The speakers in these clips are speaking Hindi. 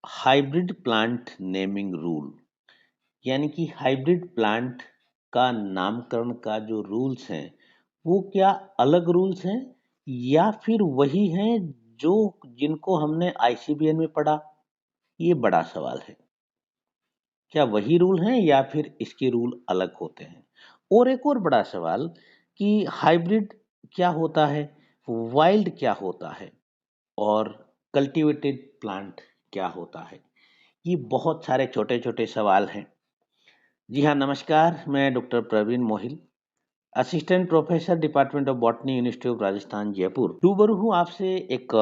हाइब्रिड प्लांट नेमिंग रूल यानी कि हाइब्रिड प्लांट का नामकरण का जो रूल्स हैं वो क्या अलग रूल्स हैं या फिर वही हैं जो जिनको हमने आईसीबीएन में पढ़ा। ये बड़ा सवाल है। क्या वही रूल हैं या फिर इसके रूल अलग होते हैं। और एक और बड़ा सवाल कि हाइब्रिड क्या होता है, वाइल्ड क्या होता है और कल्टीवेटेड प्लांट क्या होता है। ये बहुत सारे छोटे-छोटे सवाल हैं। जी हाँ, नमस्कार। मैं doctor Praveen Mohil, assistant professor department of botany, university of Rajasthan, Jaipur. रूबरू हूँ आपसे एक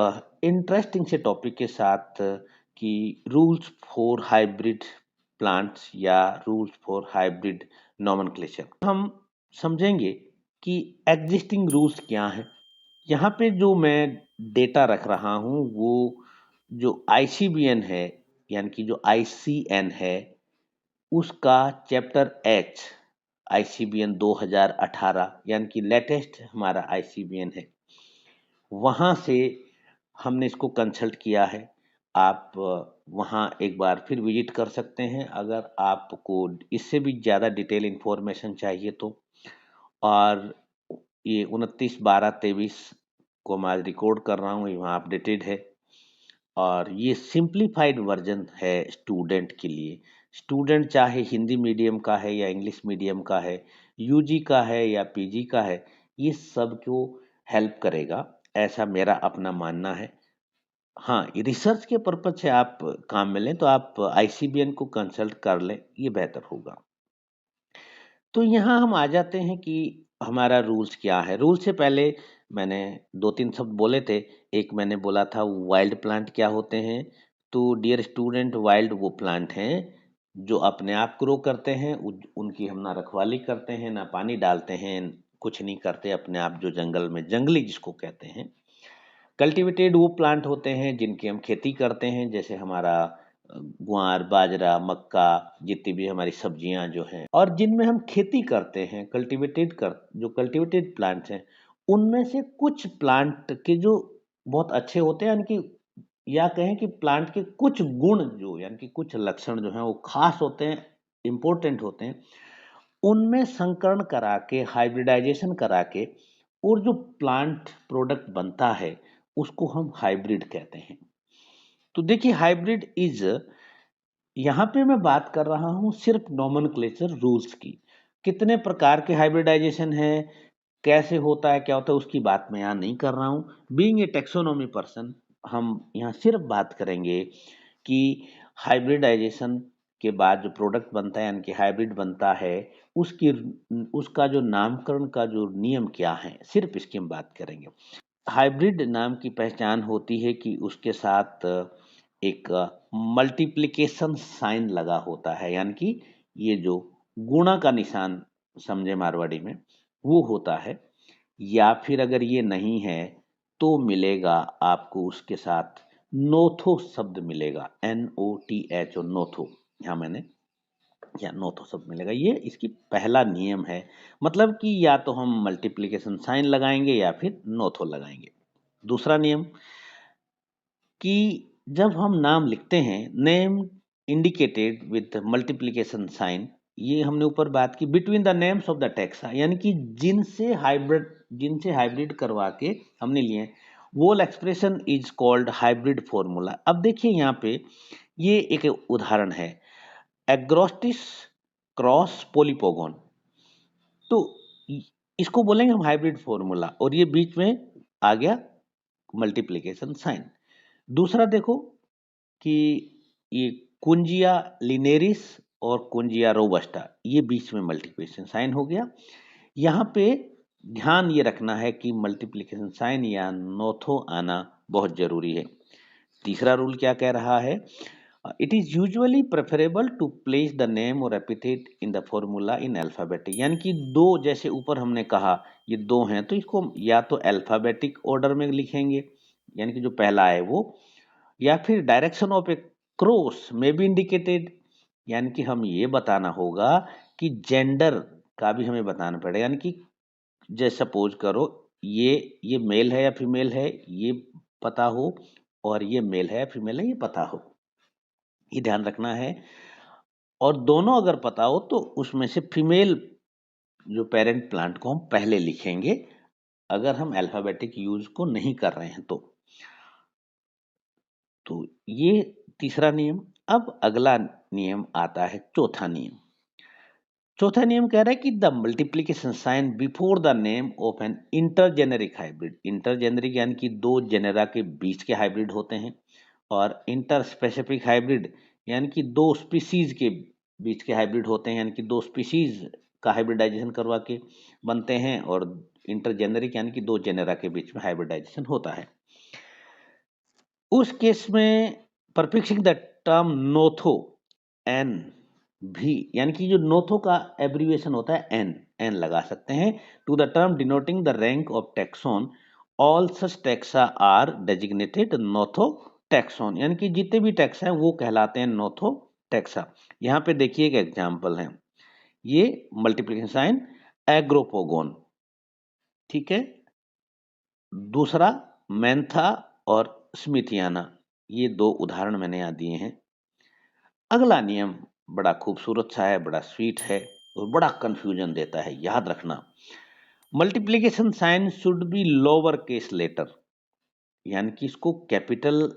इंटरेस्टिंग से टॉपिक के साथ कि रूल्स फॉर हाइब्रिड प्लांट्स या रूल्स फॉर हाइब्रिड नोमेनक्लेचर। हम समझेंगे कि एग्जिस्टिंग रूल्स क्या हैं। यहाँ पे जो मैं डेटा रख रहा हूँ वो जो आईसीबीएन है यानी कि जो आईसीएन है उसका चैप्टर एच आईसीबीएन 2018 यानी कि लेटेस्ट हमारा आईसीबीएन है। वहाँ से हमने इसको कंसल्ट किया है। आप वहाँ एक बार फिर विजिट कर सकते हैं अगर आपको इससे भी ज़्यादा डिटेल इन्फॉर्मेशन चाहिए तो। और ये 29/12/23 को मैं आज रिकॉर्ड कर रहा हूँ, ये वहाँ अपडेटेड है। और ये सिंप्लीफाइड वर्जन है स्टूडेंट के लिए। स्टूडेंट चाहे हिंदी मीडियम का है या इंग्लिश मीडियम का है, यूजी का है या पीजी का है, ये सबको हेल्प करेगा, ऐसा मेरा अपना मानना है। हाँ, ये रिसर्च के पर्पज से आप काम में लें तो आप आईसीबीएन को कंसल्ट कर लें, ये बेहतर होगा। तो यहाँ हम आ जाते हैं कि हमारा रूल्स क्या है। रूल से पहले मैंने 2-3 शब्द बोले थे। एक मैंने बोला था वाइल्ड प्लांट क्या होते हैं। तो डियर स्टूडेंट, वाइल्ड वो प्लांट हैं जो अपने आप ग्रो करते हैं, उनकी हम ना रखवाली करते हैं, ना पानी डालते हैं, कुछ नहीं करते, अपने आप जो जंगल में जंगली जिसको कहते हैं। कल्टीवेटेड वो प्लांट होते हैं जिनकी हम खेती करते हैं, जैसे हमारा ग्वार, बाजरा, मक्का, जितनी भी हमारी सब्जियां जो हैं और जिनमें हम खेती करते हैं, जो कल्टीवेटेड प्लांट्स हैं, उनमें से कुछ प्लांट के जो बहुत अच्छे होते हैं, यानी कि या कहें कि प्लांट के कुछ गुण जो यानी कि कुछ लक्षण जो हैं वो खास होते हैं, इम्पोर्टेंट होते हैं, उनमें संकरण करा के, हाइब्रिडाइजेशन करा के और जो प्लांट प्रोडक्ट बनता है उसको हम हाइब्रिड कहते हैं। तो देखिए, हाइब्रिड इज, यहाँ पे मैं बात कर रहा हूँ सिर्फ नोमेनक्लेचर रूल्स की। कितने प्रकार के हाइब्रिडाइजेशन है, कैसे होता है, क्या होता है, उसकी बात मैं यहाँ नहीं कर रहा हूँ। बीइंग ए टेक्सोनोमी पर्सन, हम यहाँ सिर्फ बात करेंगे कि हाइब्रिडाइजेशन के बाद जो प्रोडक्ट बनता है यानी कि हाइब्रिड बनता है, उसकी उसका जो नामकरण का जो नियम क्या है, सिर्फ इसकी हम बात करेंगे। हाइब्रिड नाम की पहचान होती है कि उसके साथ एक मल्टीप्लिकेशन साइन लगा होता है, यानी कि ये जो गुणा का निशान समझे मारवाड़ी में वो होता है। या फिर अगर ये नहीं है तो मिलेगा आपको उसके साथ नोथो शब्द मिलेगा, NOTH, और नोथो यहाँ मैंने या नोथो शब्द मिलेगा। ये इसकी पहला नियम है, मतलब कि या तो हम मल्टीप्लिकेशन साइन लगाएंगे या फिर नोथो लगाएंगे। दूसरा नियम कि जब हम नाम लिखते हैं, name indicated with multiplication sign, ये हमने ऊपर बात की, between the names of the taxa, यानी कि जिनसे हाइब्रिड करवा के हमने लिए, वो expression is called hybrid formula. अब देखिए यहाँ पे ये एक उदाहरण है, एग्रोस्टिस क्रॉस पोलीपोगोन। तो इसको बोलेंगे हम हाइब्रिड फॉर्मूला, और ये बीच में आ गया मल्टीप्लिकेशन साइन। दूसरा देखो कि ये कुंजिया लिनेरिस और कुंजिया रोबस्टा, ये बीच में मल्टीप्लिकेशन साइन हो गया। यहाँ पे ध्यान ये रखना है कि मल्टीप्लिकेशन साइन या नोथो आना बहुत जरूरी है। तीसरा रूल क्या कह रहा है, it is usually preferable to place the name और epithet in the formula in alphabetic, यानी कि दो, जैसे ऊपर हमने कहा ये दो हैं तो इसको या तो अल्फाबेटिक ऑर्डर में लिखेंगे, यानी कि जो पहला है वो, या फिर डायरेक्शन ऑफ ए क्रॉस में बी इंडिकेटेड, यानी कि हम ये बताना होगा कि जेंडर का भी हमें बताना पड़ेगा, यानी कि जैसे सपोज करो ये मेल है या फीमेल है, ये पता हो और ये मेल है फीमेल है ये पता हो, ये ध्यान रखना है। और दोनों अगर पता हो तो उसमें से फीमेल जो पेरेंट प्लांट को हम पहले लिखेंगे, अगर हम अल्फाबेटिक यूज को नहीं कर रहे हैं तो ये तीसरा नियम। अब अगला नियम आता है चौथा नियम। चौथा नियम कह रहा है कि the multiplication sign before the name of an intergeneric hybrid. Intergeneric यानी कि दो जेनेरा के बीच के हाइब्रिड होते हैं, और इंटर स्पेसिफिक हाइब्रिड यानी कि दो स्पीसीज के बीच के हाइब्रिड होते हैं, यानी कि दो स्पीसीज का हाइब्रिडाइजेशन करवा के बनते हैं, और इंटरजेनेरिक यानी कि दो जेनेरा के बीच में हाइब्रिडाइजेशन होता है। उस केस में परफिक्सिंग द टर्म नोथो एन भी, यानी कि जो नोथो का एब्रीविएशन होता है एन लगा सकते हैं, to the term denoting the rank of taxon, all such taxa are designated nothotaxon, यानी कि जितने भी टैक्स हैं वो कहलाते हैं नोथो टैक्सा। यहाँ पे देखिए एक एग्जाम्पल है, ये मल्टीप्लिकेशन साइन एग्रोपोगोन, ठीक है। दूसरा मैंथा और स्मिथियाना, ये दो उदाहरण मैंने यहाँ दिए हैं। अगला नियम बड़ा खूबसूरत सा है, बड़ा स्वीट है और बड़ा कंफ्यूजन देता है, याद रखना। Multiplication sign should be lower case letter, यानी कि इसको कैपिटल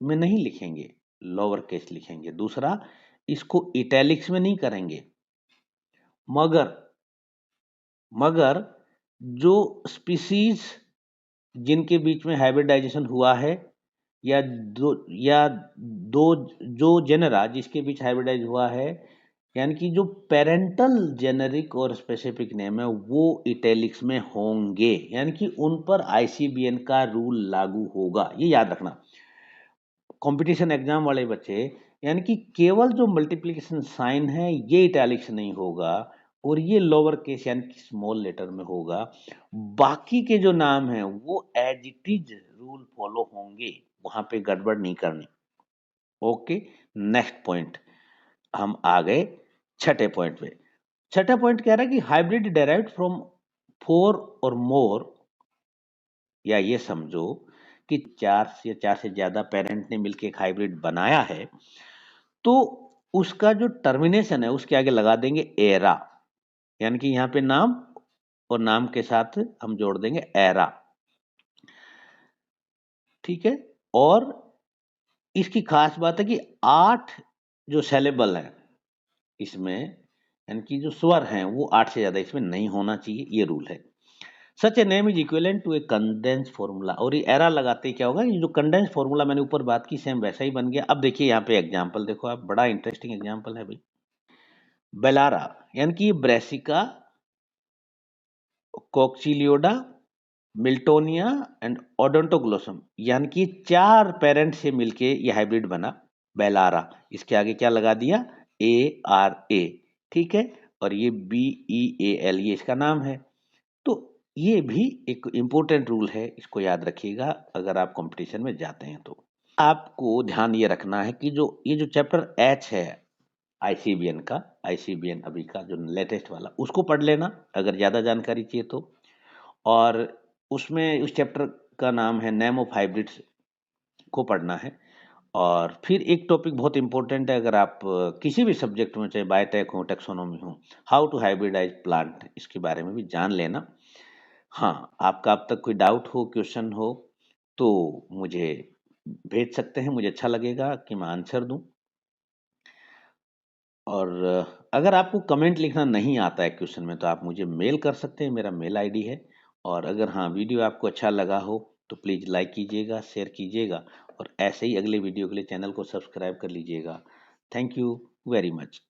में नहीं लिखेंगे, लोअर केस लिखेंगे। दूसरा, इसको इटैलिक्स में नहीं करेंगे। मगर मगर जो स्पीसीज जिनके बीच में हाइब्रिडाइजेशन हुआ है, या दो जो जेनरा जिसके बीच हाइब्रिडाइज हुआ है, यानी कि जो पेरेंटल जेनेरिक और स्पेसिफिक नेम है वो इटैलिक्स में होंगे, यानी कि उन पर आईसीबीएन का रूल लागू होगा, ये याद रखना। कंपटीशन एग्जाम वाले बच्चे, यानी कि केवल जो मल्टीप्लिकेशन साइन है ये इटैलिक्स नहीं होगा, और ये लोअर केस यानी कि स्मॉल लेटर में होगा। बाकी के जो नाम हैं वो as it is rule follow होंगे, वहां पे गड़बड़ नहीं करनी। ओके, नेक्स्ट पॉइंट, हम आ गए छठे पॉइंट पे। छठा पॉइंट कह रहा है कि हाइब्रिड डेराइव्ड फ्रॉम फोर और मोर, या ये समझो कि चार से ज्यादा पेरेंट ने मिलकर एक हाइब्रिड बनाया है, तो उसका जो टर्मिनेशन है उसके आगे लगा देंगे एरा, यानी कि यहाँ पे नाम और नाम के साथ हम जोड़ देंगे एरा, ठीक है। और इसकी खास बात है कि 8 जो सिलेबल है इसमें, यानी कि जो स्वर हैं वो 8 से ज्यादा इसमें नहीं होना चाहिए, ये रूल है। Such a name is equivalent to a condense formula, और ये एरा लगाते ही क्या होगा, ये जो कंडेंस फॉर्मूला मैंने ऊपर बात की सेम वैसा ही बन गया। अब देखिए यहाँ पे एग्जांपल देखो आप, बड़ा इंटरेस्टिंग एग्जांपल है भाई। बेलारा यानी कि ब्रेसिका, कॉक्सिलियोडा, मिल्टोनिया एंड ओडोंटोग्लोसम, यानी कि 4 पेरेंट से मिलके ये हाइब्रिड बना बेलारा। इसके आगे क्या लगा दिया, ARA, ठीक है। और ये BEAL ये इसका नाम है। तो ये भी एक इम्पोर्टेंट रूल है, इसको याद रखिएगा अगर आप कंपटीशन में जाते हैं तो। आपको ध्यान ये रखना है कि जो ये जो चैप्टर H है आईसीबीएन का, आईसीबीएन अभी का जो लेटेस्ट वाला, उसको पढ़ लेना अगर ज़्यादा जानकारी चाहिए तो। और उसमें उस चैप्टर का नाम है नेम ऑफ हाइब्रिड्स, को पढ़ना है। और फिर एक टॉपिक बहुत इंपॉर्टेंट है, अगर आप किसी भी सब्जेक्ट में, चाहे बायोटेक हो टैक्सोनॉमी हो, हाउ टू हाइब्रिडाइज प्लांट, इसके बारे में भी जान लेना। हाँ, आपका अब तक कोई डाउट हो, क्वेश्चन हो, तो मुझे भेज सकते हैं, मुझे अच्छा लगेगा कि मैं आंसर दूं। और अगर आपको कमेंट लिखना नहीं आता है क्वेश्चन में, तो आप मुझे मेल कर सकते हैं, मेरा मेल आईडी है। और अगर हाँ वीडियो आपको अच्छा लगा हो तो प्लीज़ लाइक कीजिएगा, शेयर कीजिएगा, और ऐसे ही अगले वीडियो के लिए चैनल को सब्सक्राइब कर लीजिएगा। Thank you very much.